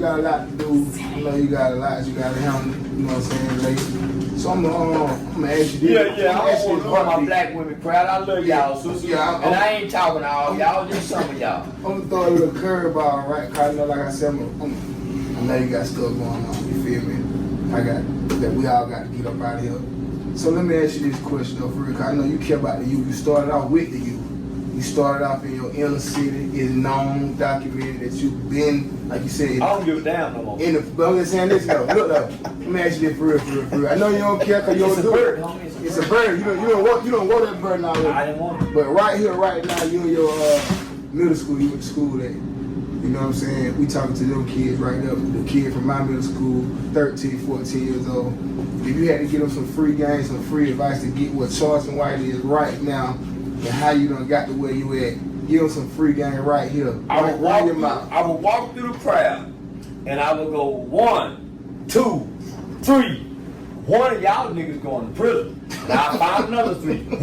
You got a lot to do. You know, you got a lot you got to handle. You know what I'm saying, ladies? So I'm gonna ask you this. Yeah, I don't want my black women crowd. I love y'all, sister. Yeah, and I ain't talking to all y'all, just some of y'all. I'm gonna throw a little curveball, right? Cause I know, like I said, I know you got stuff going on. You feel me? I got that. We all got to get up out of here. So let me ask you this question though, for real. Cause I know you care about the youth. You started out with the youth. You started off in your inner city. It's known, documented that you've been, like you said. I don't give a damn no more. But I'm just saying this though. Look though. Let me ask you this for real. I know you don't care because you don't do it. It's a bird. You don't want that bird now. I didn't want it. But right here, right now, you in your middle school. You went to school at. You know what I'm saying? We talking to them kids right now. The kid from my middle school, 13, 14 years old. If you had to give them some free games, some free advice to get what Charleston White is right now, and how you done got to where you at, give them some free game right here. I would walk through the crowd, and I would go 1, 2, 3. One of y'all niggas going to prison. Now I find another 3. 1, 2,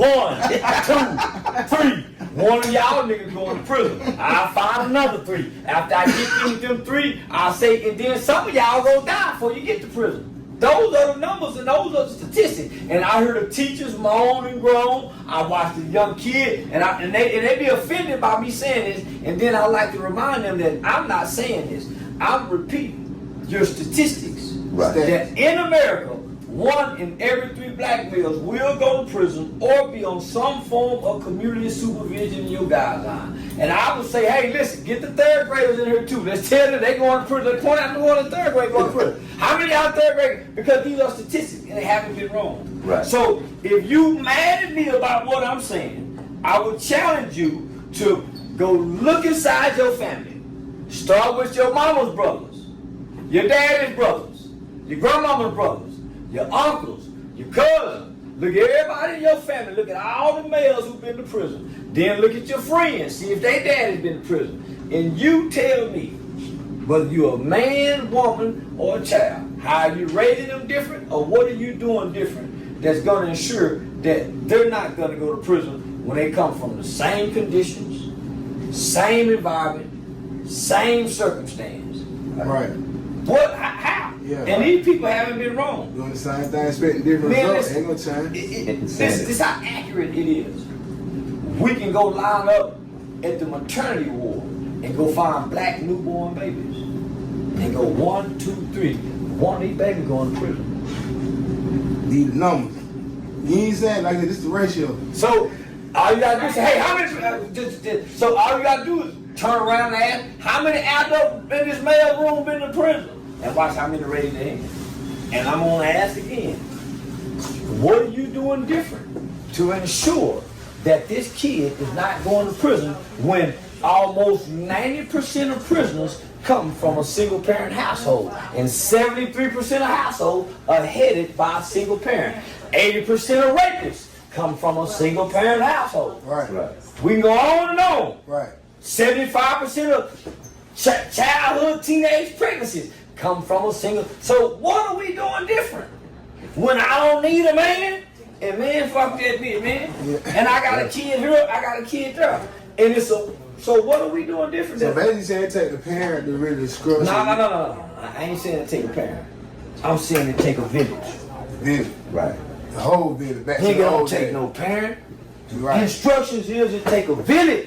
3. One of y'all niggas going to prison. I find another 3. After I get through them 3, I say, and then some of y'all go die before you get to prison. Those are the numbers and those are the statistics. And I heard the teachers moan and groan. I watched the young kid, and they be offended by me saying this. And then I like to remind them that I'm not saying this. I'm repeating your statistics. Right. That in America, 1 in every 3 black males will go to prison or be on some form of community supervision in your guideline. And I would say, hey, listen, get the 3rd graders in here too. Let's tell them they going to prison. Let's point out the one in 3rd grade going to prison. How many out 3rd grade? Because these are statistics and they haven't been wrong. Right. So if you mad at me about what I'm saying, I would challenge you to go look inside your family. Start with your mama's brothers, your daddy's brothers, your grandmama's brothers, your uncles, your cousins. Look at everybody in your family. Look at all the males who've been to prison. Then look at your friends. See if their daddy's been to prison. And you tell me whether you're a man, woman, or a child. How are you raising them different, or what are you doing different that's going to ensure that they're not going to go to prison when they come from the same conditions, same environment, same circumstance. Right. What? How? Yeah, and these people haven't been wrong. Doing the same thing, expecting different results. Ain't no time. This is how accurate it is. We can go line up at the maternity ward and go find black newborn babies. And go 1, 2, 3. One of these babies going to prison. Need the numbers. You ain't saying like this is the ratio. So all you gotta do is say, hey, how many? So all you gotta do is turn around and ask, how many adults in this male room been to prison? And watch how many raise their hand. And I'm gonna ask again, what are you doing different to ensure that this kid is not going to prison when almost 90% of prisoners come from a single parent household and 73% of households are headed by a single parent. 80% of rapists come from a single parent household. Right. We can go on and on. Right. 75% of childhood teenage pregnancies come from a single. So what are we doing different? When I don't need a man, and man, fuck that bitch, man. Yeah. And I got a kid here, I got a kid there. And it's so what are we doing different? So basically saying take the parent to really scrub. No. I ain't saying to take a parent. I'm saying to take a village. Village. Right. The whole village. Back Nigga to the don't whole take village. no parent. Right. Instructions is to take a village.